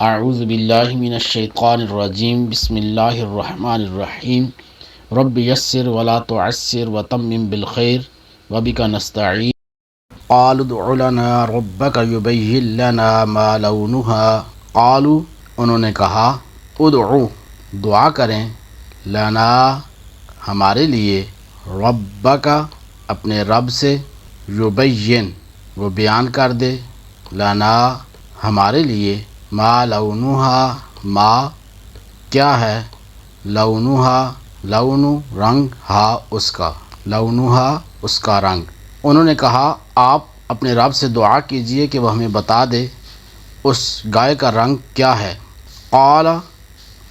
اعوذ باللہ من الشیطان الرجیم بسم اللہ الرحمن الرحیم رب یسر ولا تعسر وتمم بالخیر وبک نستعین قالوا ادع لنا ربک یبین لنا ما لونها قالوا انہوں نے کہا ادعو دعا کریں لنا ہمارے لیے ربک اپنے رب سے یبین وہ بیان کر دے لنا ہمارے لیے ما لونها ما کیا ہے لونها لون رنگ ہا اس کا لونها اس کا رنگ انہوں نے کہا آپ اپنے رب سے دعا کیجئے کہ وہ ہمیں بتا دے اس گائے کا رنگ کیا ہے قال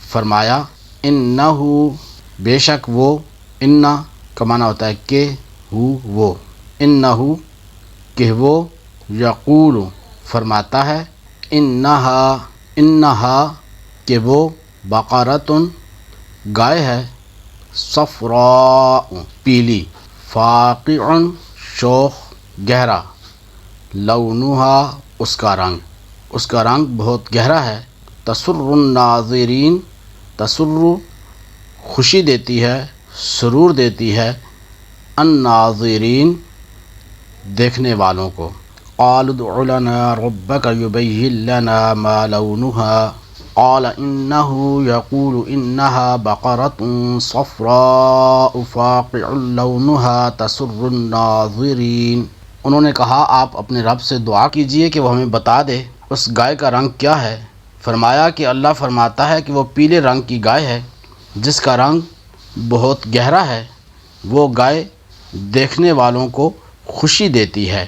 فرمایا انہو بے شک وہ انا کا معنی ہوتا ہے کہ وہ انہو کہ وہ یقول فرماتا ہے انہا کہ وہ بقرۃ گائے ہے صفراء پیلی فاقع شوخ گہرا لونہا اس کا رنگ بہت گہرا ہے تسر الناظرین تسر خوشی دیتی ہے سرور دیتی ہے الناظرین دیکھنے والوں کو قالوا ادع لنا ربك يبين لنا ما لونها قال إنه يقول إنها بقرة صفراء فاقع لونها تسر الناظرين انہوں نے کہا آپ اپنے رب سے دعا کیجئے کہ وہ ہمیں بتا دے اس گائے کا رنگ کیا ہے فرمایا کہ اللہ فرماتا ہے کہ وہ پیلے رنگ کی گائے ہے جس کا رنگ بہت گہرا ہے وہ گائے دیکھنے والوں کو خوشی دیتی ہے